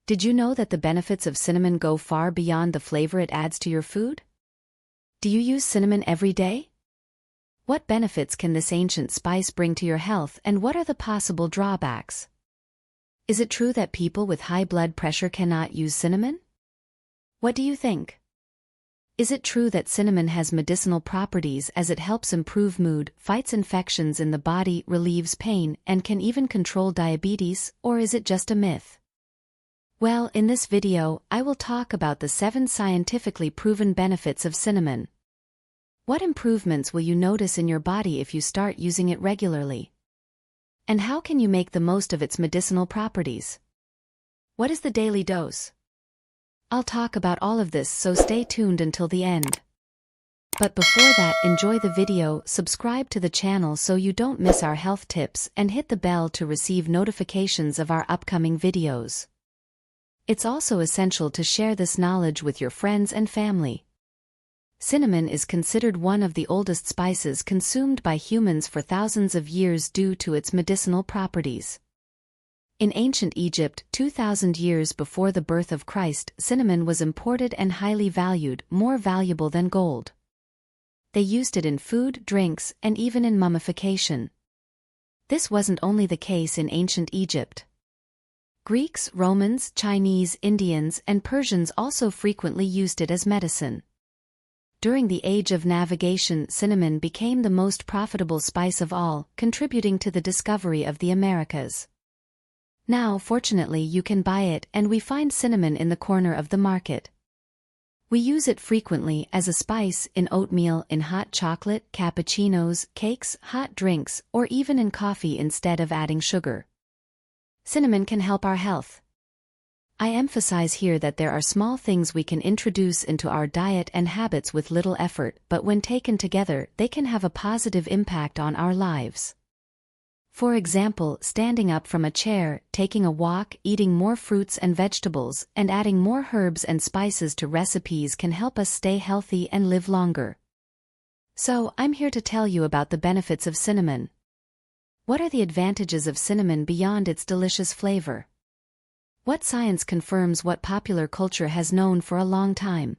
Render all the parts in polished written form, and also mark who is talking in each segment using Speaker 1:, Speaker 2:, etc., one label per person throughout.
Speaker 1: Did you know that the benefits of cinnamon go far beyond the flavor it adds to your food? Do you use cinnamon every day? What benefits can this ancient spice bring to your health, and what are the possible drawbacks? Is it true that people with high blood pressure cannot use cinnamon? What do you think? Is it true that cinnamon has medicinal properties as it helps improve mood, fights infections in the body, relieves pain, and can even control diabetes, or is it just a myth? Well, in this video, I will talk about the 7 scientifically proven benefits of cinnamon. What improvements will you notice in your body if you start using it regularly? And how can you make the most of its medicinal properties? What is the daily dose? I'll talk about all of this, so stay tuned until the end. But before that, enjoy the video, subscribe to the channel so you don't miss our health tips, and hit the bell to receive notifications of our upcoming videos. It's also essential to share this knowledge with your friends and family. Cinnamon is considered one of the oldest spices consumed by humans for thousands of years due to its medicinal properties. In ancient Egypt, 2,000 years before the birth of Christ, cinnamon was imported and highly valued, more valuable than gold. They used it in food, drinks, and even in mummification. This wasn't only the case in ancient Egypt. Greeks, Romans, Chinese, Indians, and Persians also frequently used it as medicine. During the age of navigation, cinnamon became the most profitable spice of all, contributing to the discovery of the Americas. Now, fortunately, you can buy it, and we find cinnamon in the corner of the market. We use it frequently as a spice in oatmeal, in hot chocolate, cappuccinos, cakes, hot drinks, or even in coffee instead of adding sugar. Cinnamon can help our health. I emphasize here that there are small things we can introduce into our diet and habits with little effort, but when taken together, they can have a positive impact on our lives. For example, standing up from a chair, taking a walk, eating more fruits and vegetables, and adding more herbs and spices to recipes can help us stay healthy and live longer. So, I'm here to tell you about the benefits of cinnamon. What are the advantages of cinnamon beyond its delicious flavor? What science confirms what popular culture has known for a long time?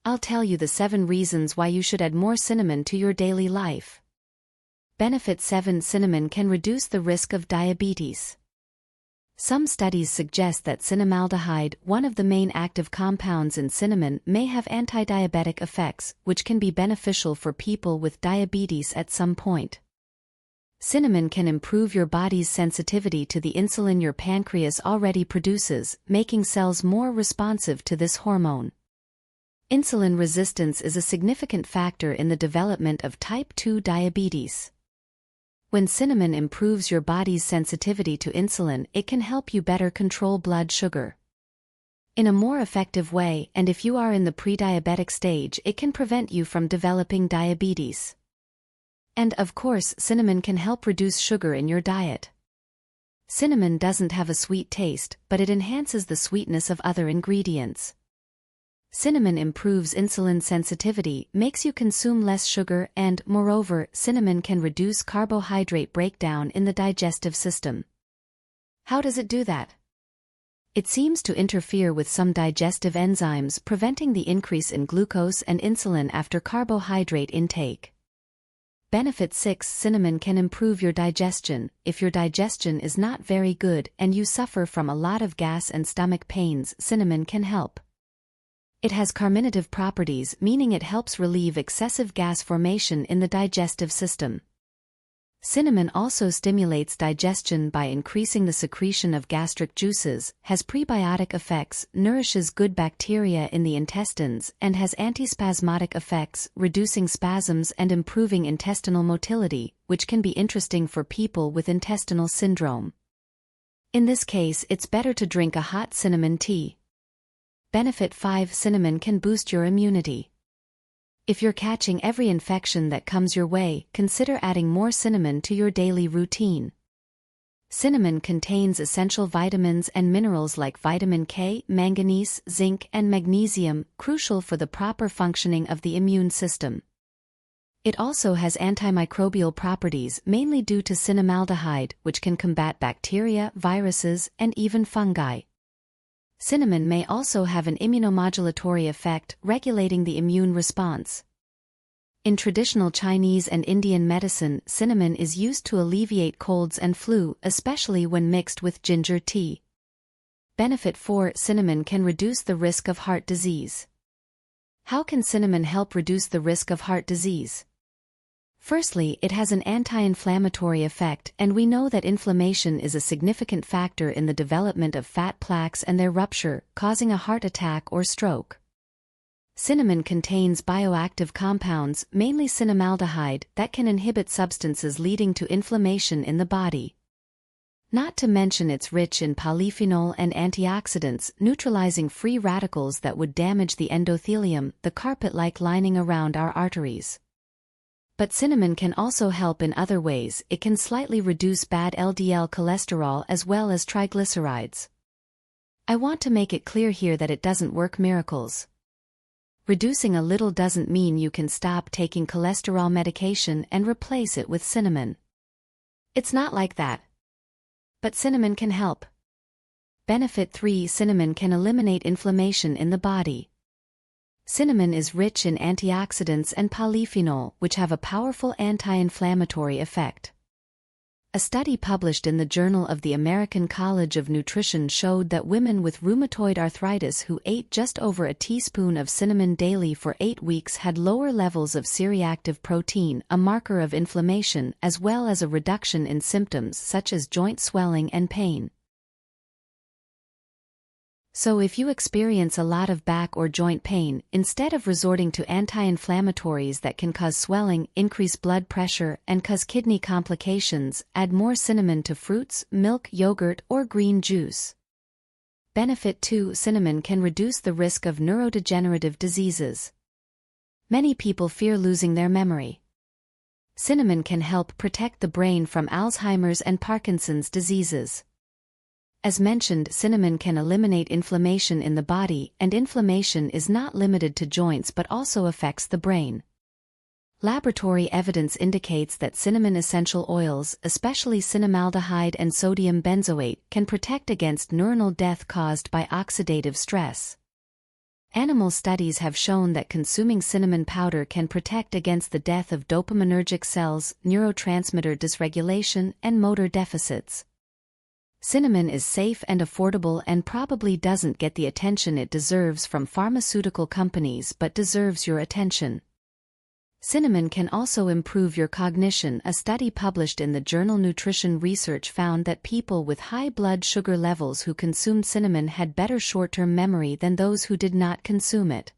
Speaker 1: I'll tell you the 7 reasons why you should add more cinnamon to your daily life. Benefit 7. Cinnamon can reduce the risk of diabetes. Some studies suggest that cinnamaldehyde, one of the main active compounds in cinnamon, may have anti-diabetic effects, which can be beneficial for people with diabetes at some point. Cinnamon can improve your body's sensitivity to the insulin your pancreas already produces, making cells more responsive to this hormone. Insulin resistance is a significant factor in the development of type 2 diabetes. When cinnamon improves your body's sensitivity to insulin, it can help you better control blood sugar. In a more effective way, and if you are in the pre-diabetic stage, it can prevent you from developing diabetes. And of course, cinnamon can help reduce sugar in your diet. Cinnamon doesn't have a sweet taste, but it enhances the sweetness of other ingredients. Cinnamon improves insulin sensitivity, makes you consume less sugar, and, moreover, cinnamon can reduce carbohydrate breakdown in the digestive system. How does it do that? It seems to interfere with some digestive enzymes, preventing the increase in glucose and insulin after carbohydrate intake. Benefit 6. Cinnamon can improve your digestion. If your digestion is not very good and you suffer from a lot of gas and stomach pains, cinnamon can help. It has carminative properties, meaning it helps relieve excessive gas formation in the digestive system. Cinnamon also stimulates digestion by increasing the secretion of gastric juices, has prebiotic effects, nourishes good bacteria in the intestines, and has antispasmodic effects, reducing spasms and improving intestinal motility, which can be interesting for people with intestinal syndrome. In this case, it's better to drink a hot cinnamon tea. Benefit 5. Cinnamon can boost your immunity. If you're catching every infection that comes your way, consider adding more cinnamon to your daily routine. Cinnamon contains essential vitamins and minerals like vitamin K, manganese, zinc, and magnesium, crucial for the proper functioning of the immune system. It also has antimicrobial properties, mainly due to cinnamaldehyde, which can combat bacteria, viruses, and even fungi. Cinnamon may also have an immunomodulatory effect, regulating the immune response. In traditional Chinese and Indian medicine, cinnamon is used to alleviate colds and flu, especially when mixed with ginger tea. Benefit 4. Cinnamon can reduce the risk of heart disease. How can cinnamon help reduce the risk of heart disease? Firstly, it has an anti-inflammatory effect, and we know that inflammation is a significant factor in the development of fat plaques and their rupture, causing a heart attack or stroke. Cinnamon contains bioactive compounds, mainly cinnamaldehyde, that can inhibit substances leading to inflammation in the body. Not to mention it's rich in polyphenol and antioxidants, neutralizing free radicals that would damage the endothelium, the carpet-like lining around our arteries. But cinnamon can also help in other ways. It can slightly reduce bad LDL cholesterol as well as triglycerides. I want to make it clear here that it doesn't work miracles. Reducing a little doesn't mean you can stop taking cholesterol medication and replace it with cinnamon. It's not like that. But cinnamon can help. Benefit 3. Cinnamon can eliminate inflammation in the body. Cinnamon is rich in antioxidants and polyphenol, which have a powerful anti-inflammatory effect. A study published in the Journal of the American College of Nutrition showed that women with rheumatoid arthritis who ate just over a teaspoon of cinnamon daily for 8 weeks had lower levels of C-reactive protein, a marker of inflammation, as well as a reduction in symptoms such as joint swelling and pain. So if you experience a lot of back or joint pain, instead of resorting to anti-inflammatories that can cause swelling, increase blood pressure, and cause kidney complications, add more cinnamon to fruits, milk, yogurt, or green juice. Benefit 2. Cinnamon can reduce the risk of neurodegenerative diseases. Many people fear losing their memory. Cinnamon can help protect the brain from Alzheimer's and Parkinson's diseases. As mentioned, cinnamon can eliminate inflammation in the body, and inflammation is not limited to joints but also affects the brain. Laboratory evidence indicates that cinnamon essential oils, especially cinnamaldehyde and sodium benzoate, can protect against neuronal death caused by oxidative stress. Animal studies have shown that consuming cinnamon powder can protect against the death of dopaminergic cells, neurotransmitter dysregulation, and motor deficits. Cinnamon is safe and affordable and probably doesn't get the attention it deserves from pharmaceutical companies but deserves your attention. Cinnamon can also improve your cognition. A study published in the journal Nutrition Research found that people with high blood sugar levels who consumed cinnamon had better short-term memory than those who did not consume it.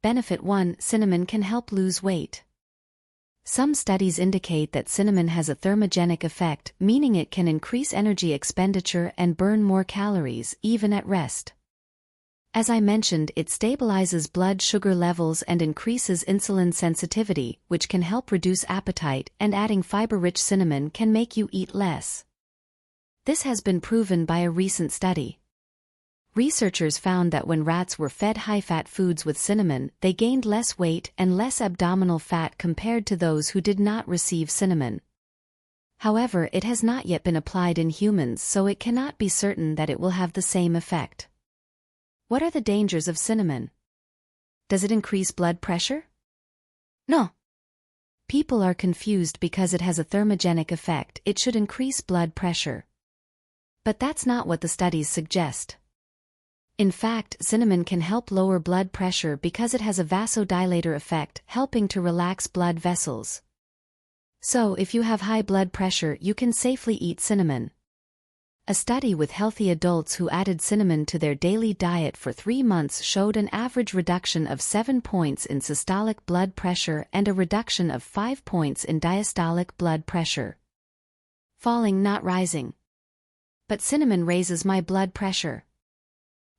Speaker 1: Benefit 1. Cinnamon can help lose weight. Some studies indicate that cinnamon has a thermogenic effect, meaning it can increase energy expenditure and burn more calories, even at rest. As I mentioned, it stabilizes blood sugar levels and increases insulin sensitivity, which can help reduce appetite, and adding fiber-rich cinnamon can make you eat less. This has been proven by a recent study. Researchers found that when rats were fed high-fat foods with cinnamon, they gained less weight and less abdominal fat compared to those who did not receive cinnamon. However, it has not yet been applied in humans, so it cannot be certain that it will have the same effect. What are the dangers of cinnamon? Does it increase blood pressure? No. People are confused because it has a thermogenic effect. It should increase blood pressure. But that's not what the studies suggest. In fact, cinnamon can help lower blood pressure because it has a vasodilator effect, helping to relax blood vessels. So if you have high blood pressure, you can safely eat cinnamon. A study with healthy adults who added cinnamon to their daily diet for 3 months showed an average reduction of 7 points in systolic blood pressure and a reduction of 5 points in diastolic blood pressure. Falling, not rising. But cinnamon raises my blood pressure.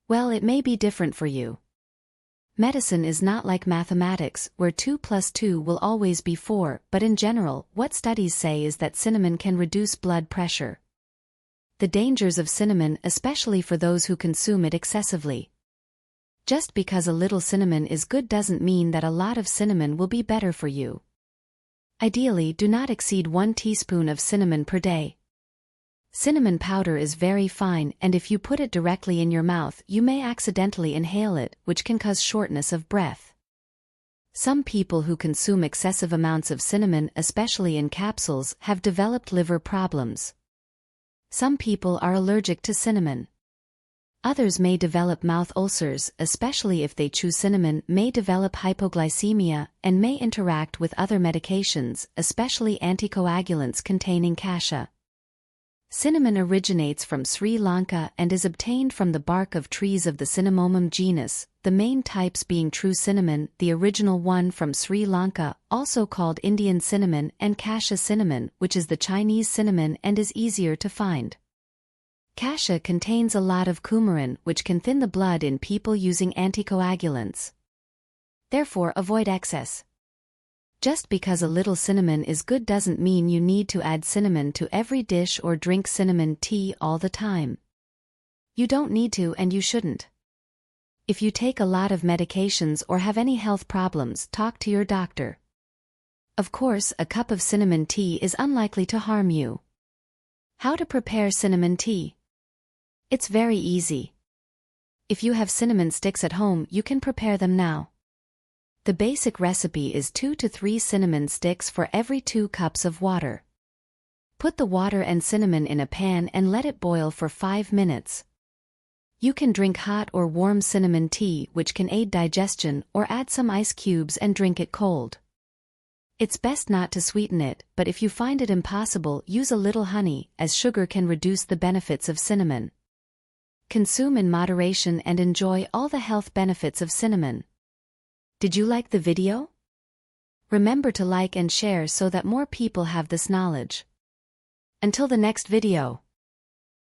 Speaker 1: Well, it may be different for you. Medicine is not like mathematics, where 2 plus 2 will always be 4, but in general, what studies say is that cinnamon can reduce blood pressure. The dangers of cinnamon, especially for those who consume it excessively. Just because a little cinnamon is good doesn't mean that a lot of cinnamon will be better for you. Ideally, do not exceed 1 teaspoon of cinnamon per day. Cinnamon powder is very fine, and if you put it directly in your mouth, you may accidentally inhale it, which can cause shortness of breath. Some people who consume excessive amounts of cinnamon, especially in capsules, have developed liver problems. Some people are allergic to cinnamon. Others may develop mouth ulcers, especially if they chew cinnamon, may develop hypoglycemia, and may interact with other medications, especially anticoagulants containing cassia. Cinnamon originates from Sri Lanka and is obtained from the bark of trees of the Cinnamomum genus, the main types being true cinnamon, the original one from Sri Lanka, also called Indian cinnamon, and cassia cinnamon, which is the Chinese cinnamon and is easier to find. Cassia contains a lot of coumarin, which can thin the blood in people using anticoagulants. Therefore, avoid excess. Just because a little cinnamon is good doesn't mean you need to add cinnamon to every dish or drink cinnamon tea all the time. You don't need to, and you shouldn't. If you take a lot of medications or have any health problems, talk to your doctor. Of course, a cup of cinnamon tea is unlikely to harm you. How to prepare cinnamon tea? It's very easy. If you have cinnamon sticks at home, you can prepare them now. The basic recipe is 2 to 3 cinnamon sticks for every 2 cups of water. Put the water and cinnamon in a pan and let it boil for 5 minutes. You can drink hot or warm cinnamon tea, which can aid digestion, or add some ice cubes and drink it cold. It's best not to sweeten it, but if you find it impossible, use a little honey, as sugar can reduce the benefits of cinnamon. Consume in moderation and enjoy all the health benefits of cinnamon. Did you like the video? Remember to like and share so that more people have this knowledge. Until the next video.